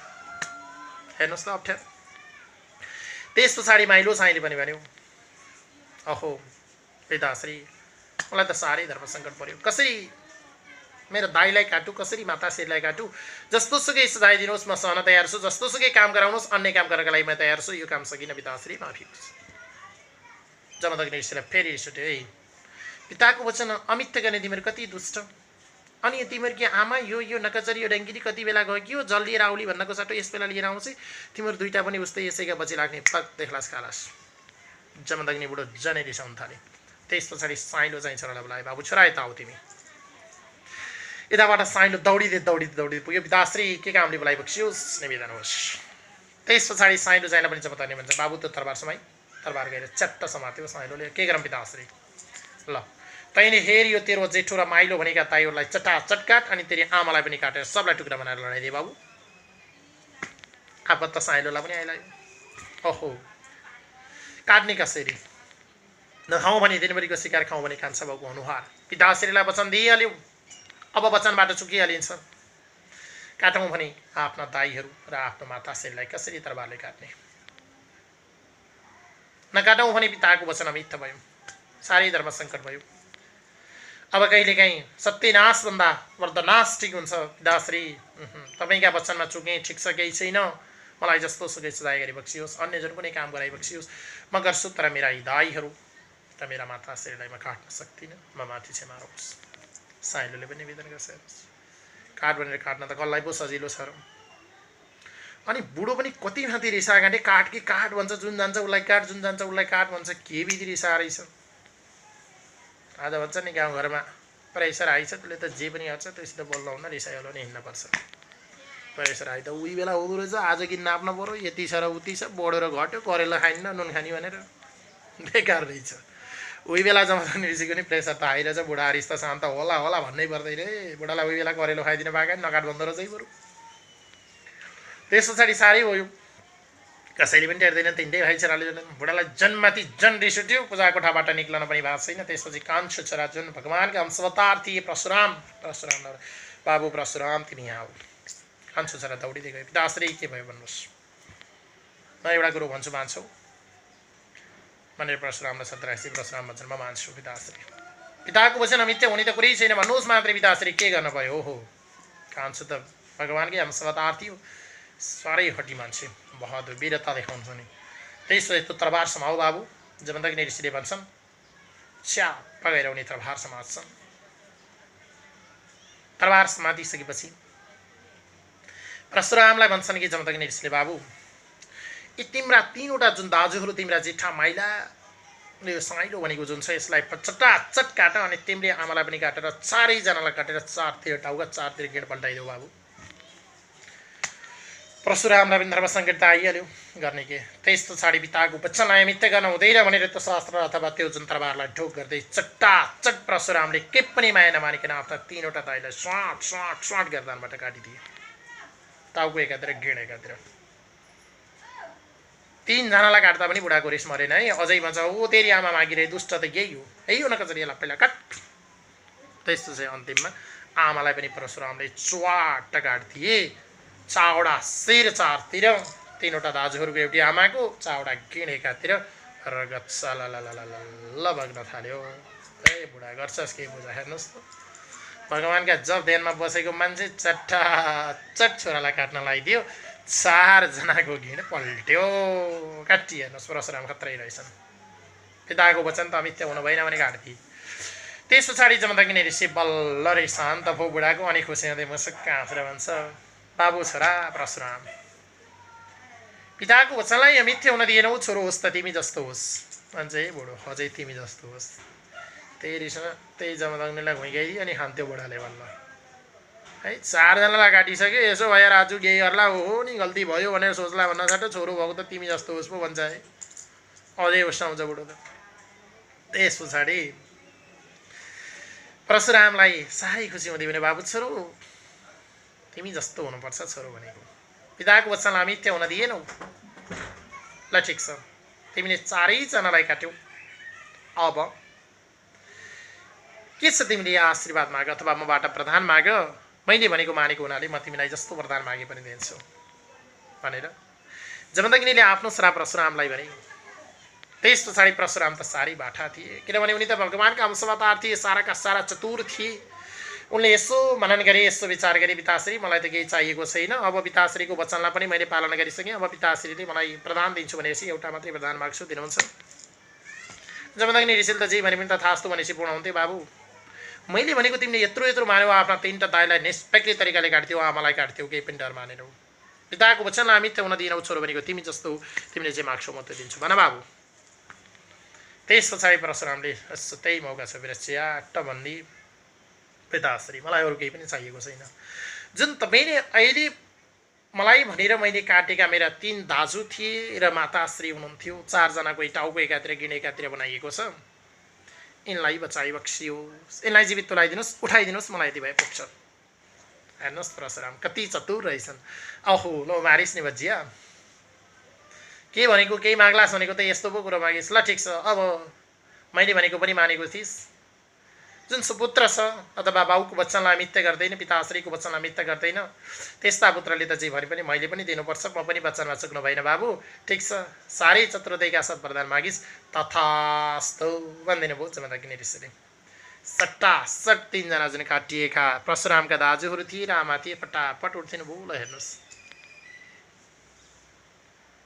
S1: हेर्नुहोस् त अप्ठ्यारो। त्यस पछाडि माइलो साईले पनि भन्यो, अहो पिताश्री मलाई त साह्रै धर्म सङ्कट पर्यो, कसरी मेरो दाइलाई काटु, कसरी माताश्रीलाई काटु, जस्तोसुकै सजाय दिनुहोस् म सहन तयार छु, जस्तोसुकै काम गराउनुहोस्, अन्य काम गर्नका लागि म तयार छु, यो काम सकिनँ पिताश्री माफी होस्। जमदग्नी ऋषिलाई फेरि रिस उठ्यो, ए पिताको वचन अमिथ्या गर्ने तिमीहरू कति दुष्ट, अनि तिमीहरू कि आमा यो नकचरी यो ड्याङ्गिरी कति बेला गयो कि हो, जल लिएर आउली भन्नको साटो यस बेला लिएर आउँछ, तिमीहरू दुईटा पनि उस्तै यसैका पछि लाग्ने, पक देखलास कालास। जमदग्नी बुढो जनै रिसाउन थाले। त्यस पछाडि साइलो चाहिँ छोरालाई बोलायो, बाबु छोरा यता आऊ तिमी। यताबाट साइलो दौडिँदै पुग्यो, पिताश्री के कामले बोलाइ बक्सियोस्, निवेदन होस्। त्यस पछाडि साइलो जाइलाई पनि जमदग्नी भन्छ, बाबु त तरबार समाई, तरबार गएर च्याट्ट समात्यो साइलोले, के गरौँ पिताश्री, ल तैँले हेर यो तेरो जेठो र माइलो भनेका ताईहरूलाई चट्टाचट काट, अनि तेरी आमालाई पनि काटेर सबलाई टुक्रा बनाएर लडाइदिए बाबु। आपत्त साइलोलाई पनि आइलाग्यो, ओहो काट्ने कसरी, नखाउँ भने दिनभरिको शिकार खाउँ भने खान्छ बाबुको अनुहार। पिताश्रीलाई वचन दिइहाल्यो, अब वचनबाट चुकिहालिन्छ, काटौँ भने आफ्ना दाईहरू र आफ्नो माताश्रीलाई कसरी तरबारले काट्ने, नकाटौँ भने पिताको वचन अमिथ्या भयो, साह्रै धर्म सङ्कट भयो। अब कहिलेकाहीँ सत्यनाशभन्दा वर्धनाश ठिक हुन्छ पिताश्री, तपाईँका वचनमा चुकेँ, ठिक छ केही छैन, मलाई जस्तो सुकै सजाय गरी बक्सियोस्, अन्य जुन कुनै काम गराइ बक्सियोस्, म गर्छु, तर मेरा यी दाईहरू र मेरा माताश्रीलाई म काट्न सक्दिनँ, म माथि क्षमा होस्। साइलोले पनि निवेदन गर्छ, काट भनेर काट्न त कसलाई पो सजिलो छ र। अनि बुढो पनि कति माथि रिसा काटे, काट कि काट भन्छ, जुन जान्छ उसलाई काट, जुन जान्छ उसलाई काट भन्छ, के विधि रिसा रहेछ। आज भन्छ नि गाउँघरमा प्रेसर आइछ, त्यसले त जे पनि गर्छ, त्यसित बोल्न हुन्न, रिसाइहाल्यो भने हिँड्नुपर्छ। प्रेसर आइ त उही बेला हुँदो रहेछ, आज कि नाप्न पऱ्यो, यति छ र उति छ, बढेर घट्यो, करेला खाइन्न नुन खाने भनेर, बेकार रहेछ। उही बेला जमदग्नी ऋषिको नि प्रेसर त आइरहेछ, बुढा हरिस त शान्त होला होला भन्नै पर्दैन रे, बुढालाई उही बेला करेलो खाइदिनु पाएन, नकाट भन्दो रहेछ बरु। त्यस पछाडि साह्रै भयो, कसैले पनि टेर्दैन, तिनटै भाइ छोराले बुढालाई जन्माथि जन रिस उठ्यो, पूजा कोठाबाट निक्लन पनि भएको छैन। त्यसपछि कान्छो छोरा जुन भगवान्का अंशावतार थिए परशुराम बाबु परशुराम तिमी यहाँ आऊ। कान्छो छोरा दौडिँदै गयो, पिताश्री के भयो भन्नुहोस्, म एउटा कुरो भन्छु मान्छौ भनेर परशुरामलाई सत्रासी परशुराम भन्छन्, म मान्छु पिताश्री, पिताको वचन अमिथ्या हुने त कुरै छैन, भन्नुहोस् मात्रै पिताश्री के गर्न भयो। ओहो कान्छो त भगवान्कै अंशावतार थियो, साह्रै हटी मान्छे, बहादुर वीरता देखाउँछ नि। त्यसपछि त्यो तरबार समाऊ बाबु। जमदग्नी ऋषिले भन्छन्, च्याप्प गएर उनी तरबार समात्छन्। तरबार समातिसकेपछि परशुरामलाई भन्छन् कि जमदग्नी ऋषिले, बाबु यी तिम्रा तीनवटा जुन दाजुहरू तिम्रा जेठा माइला यो साइलो भनेको जुन छ यसलाई चटाचट काट अनि तिमीले आमालाई पनि काटेर चारैजनालाई काटेर चारतिर टाउका चारतिर गेड पल्टाइदेऊ बाबु। परशुरामलाई पनि धर्म सङ्कट आइहाल्यो गर्ने के। त्यस पछाडि पिताको वचनलाई मिथ्या गर्न हुँदैन भनेर त्यो शास्त्र अथवा त्यो जुन तरबारलाई ढोक गर्दै चट्टाचट परशुरामले के पनि माया नमानिकन आफ्ना तीनवटा दाइलाई स्वाट स्वाट स्वाट गर्दानबाट काटिदिए। टाउको एकातिर गेड एकातिर। तीनजनालाई काट्दा पनि बुढाको रिस मरेन है। अझै भन्छ ओ तेरी आमा मागिरहे दुष्ट त यही हो न कचरियालाई पहिला काट। त्यस्तो चाहिँ अन्तिममा आमालाई पनि परशुरामले च्वाट काटिदिए। चावडा शिर चारतिर तीनवटा दाजुहरूको एउटी आमाको चावडा गिण एकातिर रगत सललललल बग्न थाल्यो। ए बुढा गर्छस् के पूजा हेर्नुहोस् त भगवानका जब ध्यानमा बसेको मान्छे चट्टाचट छोरालाई काट्न लगाइदियो। चारजनाको घिँड पल्ट्यो। काटी हेर्नुहोस् परशुराम खत्रै रहेछन्। पिताको वचन त अमिथ्या हुनु भएन भने काट्दिए। त्यस पछाडि जमदग्नि ऋषि बल्ल रे शान्त भयो बुढाको अनि खुसी हुँदै मुसुक्क हाँसेर भन्छ बाबु छोरा परशुराम पिताको वचनलाई अमिथ्या हुन दिएनौ। छोरो होस् त तिमी जस्तो होस् भन्छ है बुढो अझै तिमी जस्तो होस्। त्यही रिसमा त्यही जमदग्निलाई घुइगाइदियो अनि खान्थ्यो बुढाले बल्ल है। चारजनालाई काटिसक्यो। यसो भएर आज गेहीहरूलाई हो नि गल्ती भयो भनेर सोच्ला भन्न साटो छोरो भएको त तिमी जस्तो होस् पो भन्छ है। अझै उस्साउँछ बुढो त। त्यस पछाडि परशुरामलाई साह्रै खुसी हुँदै भने बाबु छोरो तिमी जस्तो हुनुपर्छ छोरो भनेको। पिताको वचनलाई मिथ्या हुन दिएनौ। ल ठिक छ तिमीले चारैजनालाई काट्यौ। अब के छ तिमीले आशीर्वाद माग अथवा मबाट प्रदान माग। मैले भनेको मानेको हुनाले म तिमीलाई जस्तो वरदान मागे पनि दिन्छु भनेर जमदग्निले आफ्नो श्राप परशुरामलाई भने। त्यस पछाडि परशुराम त साह्रै बाठा थिए किनभने उनी त भगवानका अंशवतार थिए। साराका सारा चतुर थिए। उनले यसो मनन गरे यसो विचार गरे पिताश्री मलाई त केही चाहिएको छैन। अब पिताश्रीको वचनलाई पनि मैले पालना गरिसकेँ। अब पिताश्रीले मलाई प्रदान दिन्छु भनेपछि एउटा मात्रै प्रदान माग्छु दिनुहुन्छ। जमदग्नि ऋषिले त जे भने पनि तथास्तु भनेपछि पूर्ण हुन्थ्यो। बाबु मैले भनेको तिमीले यत्रो यत्रो मान्यौ। आफ्ना तीनवटा दाइलाई निष्पक्ष तरिकाले काट्थ्यौ। आमालाई काट्थ्यौ। केही पनि डर मानेनौ। पिताको वचनलाई मिथ्या हुन दिएनौ। छोरो भनेको तिमी जस्तो तिमीले जे माग्छौ म त्यो दिन्छु भन बाबु। त्यस पछाडि परशुरामले यसो त्यही मौका छ च्याट्ट भन्दी पिताश्री मलाई अरू केही पनि चाहिएको छैन। जुन तपाईँले अहिले मलाई भनेर मैले काटेका मेरा तीन दाजु थिए र माताश्री हुनुहुन्थ्यो। चारजनाको टाउको एकातिर गिण एकातिर बनाइएको छ। यिनलाई बचाइ बक्सियोस्। यिनलाई जीवित तुलाइदिनुहोस् उठाइदिनुहोस् मलाई यति भए पुग्छ। हेर्नुहोस् परशुराम कति चतुर रहेछन्। अहो लो मारिस नि भजिया के भनेको केही माग्लास् भनेको त यस्तो पो कुरो मागिस्। ल ठिक छ अब मैले भनेको पनि मानेको थिइस्। जुन सुपुत्र छ अथवा बाउको वचनलाई मिथ्या गर्दैन पिताश्रीको वचनलाई मिथ्या गर्दैन त्यस्ता पुत्रले त जे भने पनि मैले पनि दिनुपर्छ। म पनि वचनमा चुक्नु भएन बाबु। ठिक छ साह्रै चतुरताका साथ वरदान मागिस् तथास्तु भनिदिनु भयो जमदग्नि ऋषिले। सट्टासट तीनजना जुन काटिएका परशुरामका दाजुहरू थिए र आमा थिए फटाफट उठ्थिनु भयो। ल हेर्नुहोस्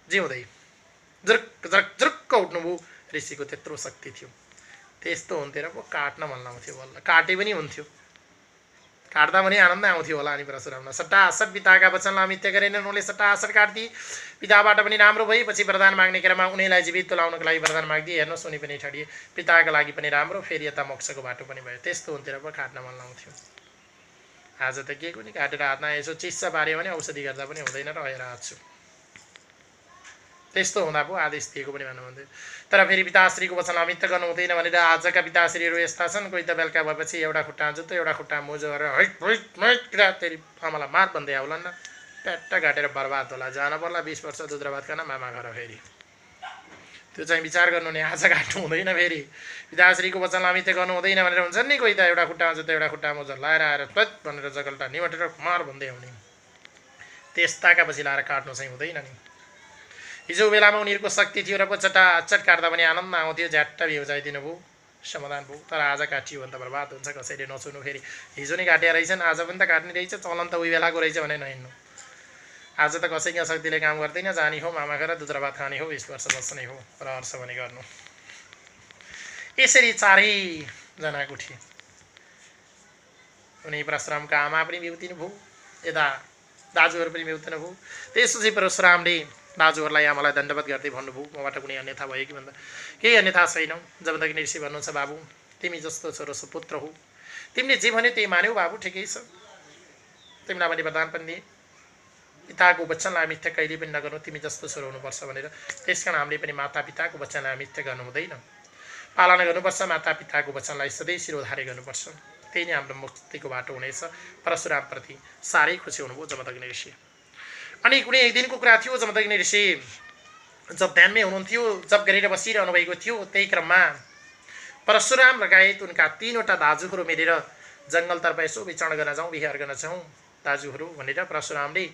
S1: जिउँदै जुरुक्क जुरुक्क जुरुक्क उठ्नुभयो। ऋषिको त्यत्रो शक्ति थियो। त्यस्तो हुन्थ्यो र पो काट्न मन लाउँथ्यो। बल्ल काटे पनि हुन्थ्यो। काट्दा पनि आनन्द आउँथ्यो होला अनि परशुरामलाई। सट्टासट पिताका वचनलाई मिथ्या गरेनन्। उनले सट्टासट काटिदिए। पिताबाट पनि राम्रो भएपछि वरदान माग्ने क्रममा उनीलाई जीवित तुलाउनको लागि वरदान मागिदिए। हेर्नुहोस् उनी पनि ठडिए। पिताका लागि पनि राम्रो फेरि यता मोक्षको बाटो पनि भयो। त्यस्तो हुन्थ्यो र पो काट्न मन लाउँथ्यो। आज त के कुनै काटेर हातमा यसो चिस्सा पार्यो भने औषधि गर्दा पनि हुँदैन रहेर हात छु। त्यस्तो हुँदा पो आदेश दिएको पनि भन्नुहुन्थ्यो। तर फेरि पिताश्रीको वचनलाई मिथ्या गर्नु हुँदैन भनेर आजका पिताश्रीहरू यस्ता छन्। कोही त बेलुका भएपछि एउटा खुट्टा जुत्तो एउटा खुट्टा मोजो गरेर हैट हैट मैट किरा तेरि आमालाई मार भन्दै आउला न ट्याट्ट काटेर बर्बाद होला। जान पर्ला 20 वर्ष दुध र भात खान मामा घर फेरि। त्यो चाहिँ विचार गर्नु नि आज काट्नु हुँदैन। फेरि पिताश्रीको वचनलाई मिथ्या गर्नु हुँदैन भनेर हुन्छ नि कोही त एउटा खुट्टा जुत्तो एउटा खुट्टा मोजो लाएर आएर पत भनेर जगल्टा निमटेर मार भन्दै आउने। त्यस्ताका पछि लाएर काट्नु चाहिँ हुँदैन नि। हिजो बेलामा उनीहरूको शक्ति थियो र पो चटाचट काट्दा पनि आनन्द आउँथ्यो। झ्याट्ट भ्याउजाइदिनु भयो समाधान भयो। तर आज काटियो भने त बर्बाद हुन्छ। कसैले नछुनु। फेरि हिजो नै काटिया रहेछन् आज पनि त काट्ने रहेछ। चलन त उही बेलाको रहेछ भने नहिँड्नु। आज त कसैका शक्तिले काम गर्दैन। जाने हो मामा घर दुध र भात खाने हो 20 वर्ष बस्ने हो र हर्ष भने गर्नु। यसरी चारैजनाको थिए। उनी परशुरामका आमा पनि बिउतिनु भयो। यता दाजुहरू पनि बिउतिनु भयो। त्यसपछि परशुरामले दाजुहरूलाई आमालाई दण्डवत गर्दै भन्नुभयो, मबाट कुनै अन्यथा भयो कि भन्दा केही अन्यथा छैन। जमदग्नि ऋषि भन्नुहुन्छ, बाबु तिमी जस्तो छोरो सुपुत्र हो, तिमीले जे भन्यो त्यही मान्यौ बाबु, ठिकै छ। तिमीलाई मैले वरदान पनि दिएँ, पिताको वचनलाई मिथ्या कहिले पनि नगर्नु, तिमी जस्तो छोरो हुनुपर्छ भनेर। त्यसकारण हामीले पनि मातापिताको वचनलाई मिथ्या गर्नु हुँदैन, पालना गर्नुपर्छ। मातापिताको वचनलाई सधैँ शिरोधार्य गर्नुपर्छ। त्यही नै हाम्रो मुक्तिको बाटो हुनेछ। परशुरामप्रति साह्रै खुसी हुनुभयो जमदग्नि ऋषि। अनि कुनै एक दिनको कुरा थियो, जमदग्नि ऋषि जब ध्यानमै हुनुहुन्थ्यो, जब गरेर बसिरहनु भएको थियो। त्यही क्रममा परशुराम लगायत उनका 3वटा दाजुहरू मिलेर जङ्गलतर्फ यसो विचरण गर्न जाउँ, विहार गर्न जाउँ दाजुहरू भनेर परशुरामले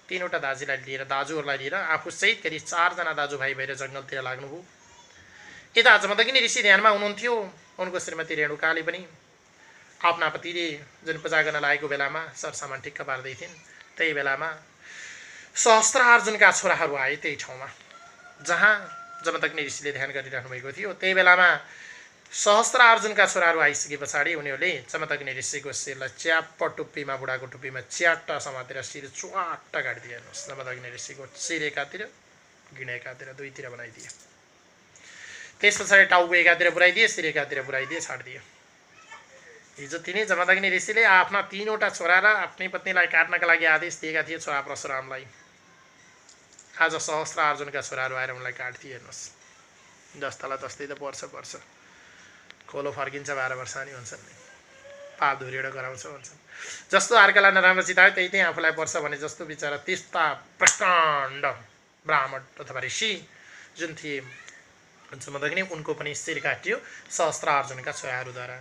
S1: 3वटा दाजुहरूलाई लिएर आफूसहित गरी 4 जना दाजुभाइ भएर जङ्गलतिर लाग्नुभयो। यता जमदग्नि ऋषि ध्यानमा हुनुहुन्थ्यो। उनको श्रीमती रेणुकाले पनि आफ्ना पतिले जुन पूजा गर्न लागेको बेलामा सरसामान ठिक्क पार्दै थिइन्। त्यही बेलामा सहस्त्रार्जुनका छोराहरू आए त्यही ठाउँमा जहाँ जमदग्नि ऋषिले ध्यान गरिरहनु भएको थियो। त्यही बेलामा सहस्त्रार्जुनका छोराहरू आइसके पछाडि उनीहरूले जमदग्नि ऋषिको शिरलाई च्याप्प टुप्पीमा, बुढाको टुप्पीमा च्याट्ट समातेर शिर च्वाट्ट काटिदिए। हेर्नुहोस्, जमदग्नि ऋषिको शिर एकातिर, गिण एकातिर, दुईतिर बनाइदिए। त्यस पछाडि टाउको एकातिर पुऱ्याइदिए, शिर एकातिर पुऱ्याइदिए, छाडिदिए। हिजो तिनै जमदग्नि ऋषिले आफ्ना 3वटा छोरा र आफ्नै पत्नीलाई काट्नका लागि आदेश दिएका थिए छोरा परशुरामलाई। आज सहस्त्रार्जुनका छोराहरू आएर उनलाई काट्थे। हेर्नुहोस्, जस्तालाई तस्तै त पर्छ, खोलो फर्किन्छ 12 वर्ष नि भन्छन् नि, पाप धुरिएर गराउँछ भन्छन्। जस्तो अर्कालाई नराम्रो चितायो त्यही त्यही आफूलाई पर्छ भने जस्तो बिचरा त्यस्ता प्रकाण्ड ब्राह्मण अथवा ऋषि जुन थिए जमदग्नि, उनको पनि शिर काटियो सहस्त्रार्जुनका छोराहरूद्वारा।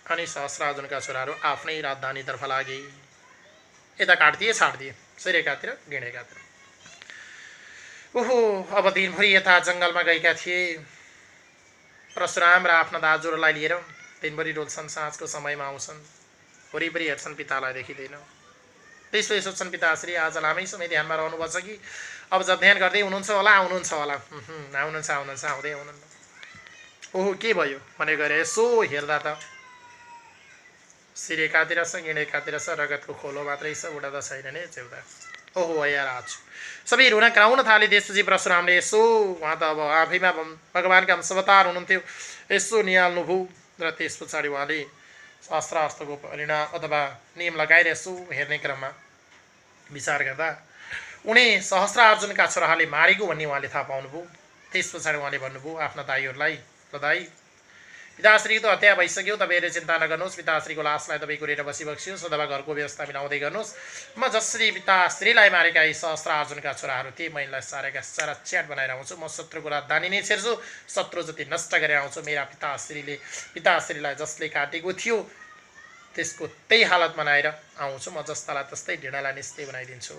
S1: अनि सहस्त्रार्जुनका छोराहरू आफ्नै राजधानीतर्फ लागे। यता काट्दिए, छाड्दिए, शिर एकातिर, गिण एकातिर। ओहो, अब दिनभरि यता जङ्गलमा गएका थिए परशुराम र आफ्ना दाजुहरूलाई लिएर। दिनभरि डोल्छन्, साँझको समयमा आउँछन्, वरिपरि हेर्छन्, पितालाई देखिँदैन। त्यसपछि सोध्छन्, पिताश्री आज लामै समय ध्यानमा रहनुपर्छ कि अब जब ध्यान गर्दै हुनुहुन्छ होला, आउनुहुन्छ होला? आउनुहुन्छ, आउँदै आउनुहुन्न। ओहो, के भयो भने गएर यसो हेर्दा त शिर एकातिर छ, गिण एकातिर छ, रगतको खोलो मात्रै छ, बुढा त छैन नि चेउदा। ओहो यार, आज सबै रुन कराउन थाले। त्यसपछि परशुरामले यसो, उहाँ त अब आफैमा भगवान्का अंशावतार हुनुहुन्थ्यो, यसो निहाल्नुभयो र त्यस पछाडि उहाँले शास्त्रार्थको परिणाम अथवा नियम लगाएर यसो हेर्ने क्रममा विचार गर्दा उनी सहस्त्रार्जुनका छोराहरूले मारेको भन्ने उहाँले थाहा पाउनुभयो। त्यस पछाडि उहाँले भन्नुभयो आफ्ना दाइहरूलाई, ल दाइ, पिताश्रीको त हत्या भइसक्यो, तपाईँहरूले चिन्ता नगर्नुहोस्, पिताश्रीको लासलाई तपाईँ कुरेर बसिबक्सियोस् अथवा घरको व्यवस्था मिलाउँदै गर्नुहोस्। म जसरी पिताश्रीलाई मारेका यी सहस्त्रार्जुनका छोराहरू थिए, म यिनलाई सारेका सारा च्याट बनाएर आउँछु। म शत्रुको राजधानी नै छेर्छु, शत्रु जति नष्ट गरेर आउँछु। मेरा पिताश्रीलाई जसले काटेको थियो त्यसको त्यही हालत बनाएर आउँछु। म जस्तालाई तस्तै ढिँडालाई निस्तै बनाइदिन्छु।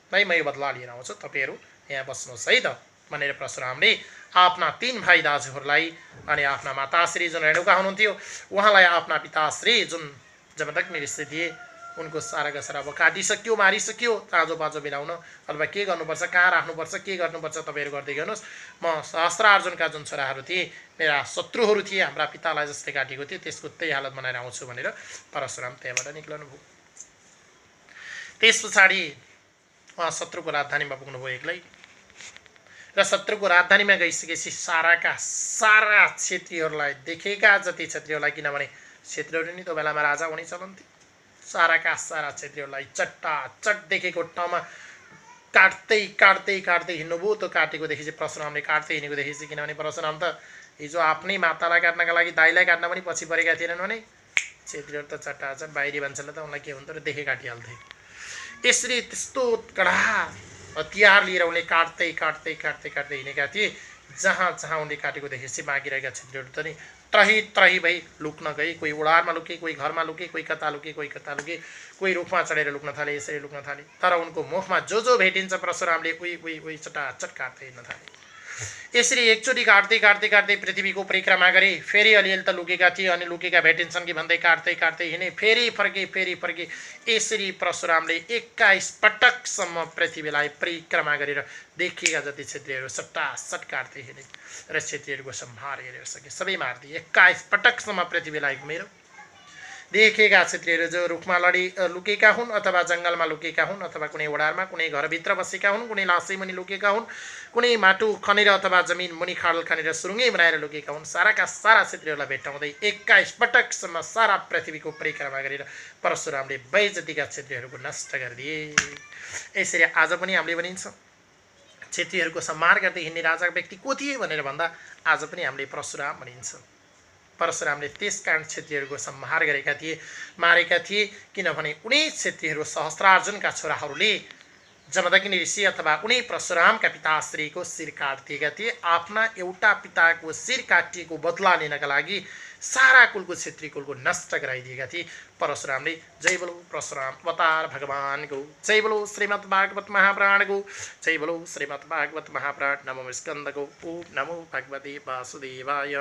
S1: नै म यो बदला लिएर आउँछु, तपाईँहरू यहाँ बस्नुहोस् है त भनेर परशुरामले आफ्ना 3 भाइ दाजुहरूलाई अनि आफ्ना माताश्री जुन रेणुका हुनुहुन्थ्यो उहाँलाई आफ्ना पिताश्री जुन जमदग्नि ऋषि थिए उनको साराका सारा अब काटिसक्यो, मारिसक्यो, ताजो बाजो मिलाउन अथवा के गर्नुपर्छ, कहाँ राख्नुपर्छ, के गर्नुपर्छ तपाईँहरू गर्दै गर्नुहोस्। म सहस्त्रार्जुनका जुन छोराहरू थिए, मेरा शत्रुहरू थिए, हाम्रा पितालाई जसले काटेको थियो त्यसको त्यही हालत बनाएर आउँछु भनेर परशुराम त्यहाँबाट निक्लनुभयो। त्यस पछाडि उहाँ शत्रुको राजधानीमा पुग्नुभयो एक्लै र शत्रुको राजधानीमा गइसकेपछि साराका सारा क्षेत्रीहरूलाई, देखेका जति क्षेत्रीहरूलाई, किनभने क्षेत्रीहरू नि त्यो बेलामा राजा हुने चलन थियो, साराका सारा क्षेत्रीहरूलाई चट्टाचट देखेको ठाउँमा काट्दै काट्दै काट्दै हिँड्नुभयो। त्यो काटेको देखि चाहिँ परशुरामले काट्दै हिँडेको देखि चाहिँ, किनभने परशुराम त हिजो आफ्नै मातालाई काट्नका लागि दाइलाई काट्न पनि पछि परेका थिएनन् भने क्षेत्रीहरू त चट्टाचट बाहिरी मान्छेले त उनलाई के हुन्थ्यो र देखे काटिहाल्थे। यसरी त्यस्तो कडा हतियार लिएर उनले काट्दै काट्दै काट्दै काट्दै हिँडेका थिए। जहाँ जहाँ उनले काटेको देखेपछि बाँकी रहेका क्षेत्रीहरू त नि त्रही त्रही भई लुक्न गए। कोही उडारमा लुके, कोही घरमा लुके, कोही कता लुके, कोही रुखमा चढेर लुक्न थाले, यसरी लुक्न थाले। तर उनको मुखमा जो भेटिन्छ परशुरामले उही चटाचट काट्दै हिँड्न थाले। यसरी एकचोटि काट्दै काट्दै काट्दै पृथ्वीको परिक्रमा गरे। फेरि अलिअलि त लुकेका थिए, अनि लुकेका भेटिन्छन् कि भन्दै काट्दै काट्दै हिँडे, फेरि फर्के। यसरी परशुरामले 21 पटकसम्म पृथ्वीलाई परिक्रमा गरेर देखिएका जति क्षेत्रीहरू सट्टासट काट्दै हिँडे र क्षेत्रीहरूको संहार गरेर सके, सबै मारिदिए। 21 पटकसम्म पृथ्वीलाई घुमेर देखिएका क्षेत्रीहरू जो रुखमा लुकेका हुन् अथवा जङ्गलमा लुकेका हुन् अथवा कुनै ओडारमा कुनै घरभित्र बसेका हुन्, कुनै लासै मुनि लुकेका हुन्, कुनै माटो खनेर अथवा जमिन मुनि खाडल खनेर सुरुङ्गै बनाएर लुकेका हुन्, साराका सारा क्षेत्रीहरूलाई भेट्टाउँदै 21 पटकसम्म सारा पृथ्वीको परिक्रमा गरेर परशुरामले बैजतीका क्षेत्रीहरूको नष्ट गरिदिए। यसरी आज पनि हामीले भनिन्छ क्षेत्रीहरूको संहार गर्दै हिँड्ने राजा व्यक्ति को थिए भनेर भन्दा आज पनि हामीले परशुराम भनिन्छ। परशुरामले त्यसकारण क्षेत्रीहरूको संहार गरेका थिए, मारेका थिए, किनभने उनी क्षेत्रीहरू सहस्त्रार्जुनका छोराहरूले जमदग्नि ऋषि अथवा उनी परशुरामका पिताश्रीको शिर काटिदिएका थिए। आफ्ना एउटा पिताको शिर काटिएको बदला लिनका लागि सारा कुलको क्षेत्री कुलको नष्ट गराइदिएका थिए परशुरामले। जय बोलो परशुराम अवतार भगवानको, जय बोलो श्रीमद् भागवत महापुराणको, जय बोलो श्रीमद् भागवत महापुराण। नमो स्कन्दको, ओम नमो भगवते वासुदेवाय।